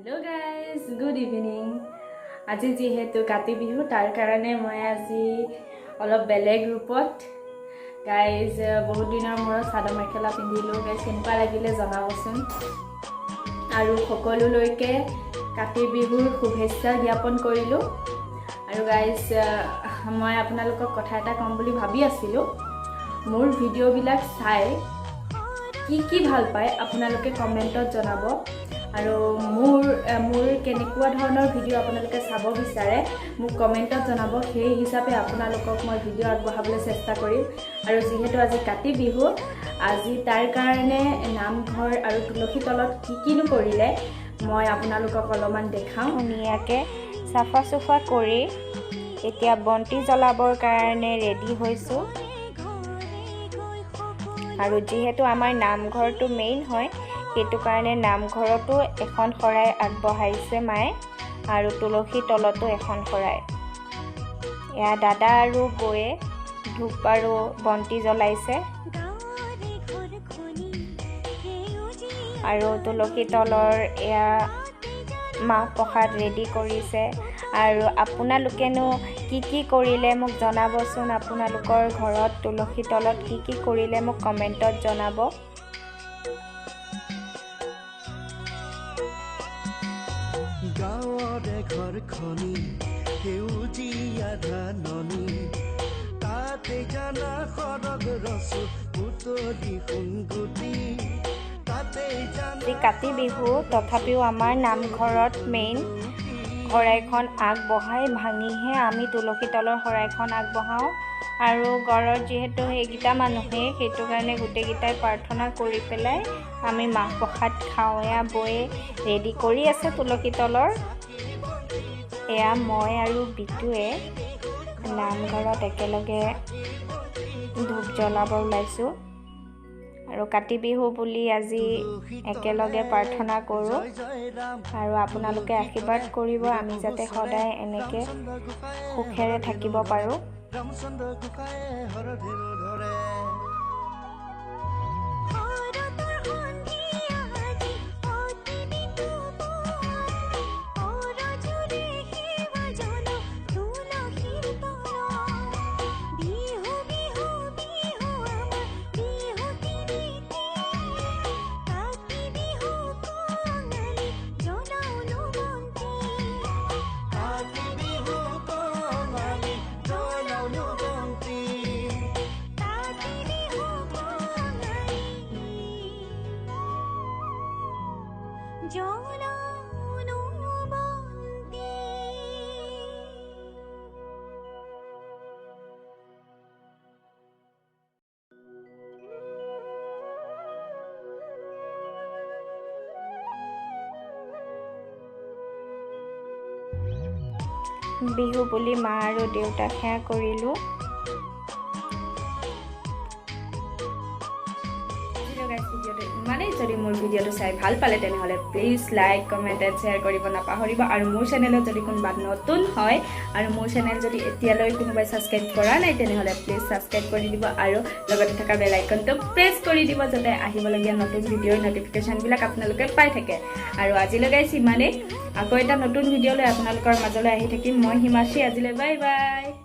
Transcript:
hello guys good evening आज जीतु काति बिहु तार कारणे मैं आज अलग बेलेग रूपत गाइज बहुत दिन मूर चादर मेखेला पिंधिलो गाइज केनेकुवा लागिले जनाबचोन आरु सकलोলৈকে काति बिहुर शुभेच्छा ज्ञापन करिलो आरु गाइज मैं आपनालोকক कथा एटा कम बुली भाबी आसिलो मोर भिडिओ बिलाक चाइ की ভাল पाए आपनालोके कमेन्टत जनाबो आरो मोर केनेकुवा धৰণৰ ভিডিও আপোনালোকে চাব বিচাৰে মোক কমেন্টত জনাব সেই হিচাপে আপোনালোকক মই ভিডিও আগবঢ়াবলৈ চেষ্টা কৰিম আৰু যেহেতু আজি কাতি বিহু আজি তাৰ কাৰণে নামঘৰ আৰু তুলসী তলত কিনো কৰিলে মই আপোনালোকক অলপমান দেখাম ধুনীয়াকে সাফা সুফা কৰি এতিয়া বন্তি জ্বলাবৰ কাৰণে ৰেডি হৈছো আৰু যেহেতু আমাৰ নামঘৰটো মেইন হয় সেইটো কাৰণে নামঘৰতো এখন খৰাই আগবঢ়াইছে মায়ে আৰু তুলসী তলতো এখন খৰাই এয়া দাদা আৰু বয়ে ধূপ আৰু বন্তি জ্বলাইছে আৰু তুলসী তলৰ এয়া মাহ প্ৰসাদ ৰেডি কৰিছে আৰু আপোনালোকেনো কি কৰিলে মোক জনাবচোন আপোনালোকৰ ঘৰত তুলসী তলত কি কৰিলে মোক কমেন্টত জনাব गाँवरे घर खनी सेउजिया धाननी ताते जाना खरग रसु उतरी हुंगुटी ताते जाना काति बिहु तथापिও আমাৰ নামঘৰত মেইন খৰাইখন আগবঢ়াই ভাঙিহে আমি তুলসী তলৰ খৰাইখন আগবঢ়াও আৰু ঘৰৰ যেহেতু এইগিটা মানুহে সেইটো কাৰণে গোটেইগিটাই প্ৰাৰ্থনা কৰি পেলাই আমি মাহ প্ৰসাদ খাওঁ এয়া বয়ে ৰেডি কৰি আছে তুলসী তলৰ এয়া মই আৰু বিটুৱে নামঘৰত একেলগে ধূপ জ্বলাব ওলাইছো আৰু কাতি বিহু বুলি আজি একেলগে প্ৰাৰ্থনা কৰো আৰু আপোনালোকে আশীৰ্বাদ কৰিব আমি যাতে সদায় এনেকে সুখেৰে থাকিব পাৰো रामचंद्र गुखाए हर धेरो धरे বিহু বুলি মা আৰু দেউতাক সেয়া কৰিলো মানে যদি মোৰ ভিডিওটো চাই ভাল পালে তেনেহলে please like comment and share কৰিব নাপাহৰিব আৰু মোৰ চেনেলত যদি কোনোবা নতুন হয় আৰু মোৰ চেনেল যদি এতিয়ালৈ কোনোবাই সাবস্ক্ৰাইব কৰা নাই তেনেহলে প্লিজ সাবস্ক্ৰাইব কৰি দিব আৰু লগতে থকা বেল আইকনটো প্ৰেছ কৰি দিব যাতে আহিবলগীয়া নতুন ভিডিওৰ নটিফিকেশন বিলাক আপোনালোকে পাই থাকে আৰু আজিলৈ গাইছ ইমানে আকৌ এটা নতুন ভিডিও লৈ আপোনালোকৰ মাজলৈ আহি থাকিম মই হিমাশ্ৰী আজিলৈ বাই বাই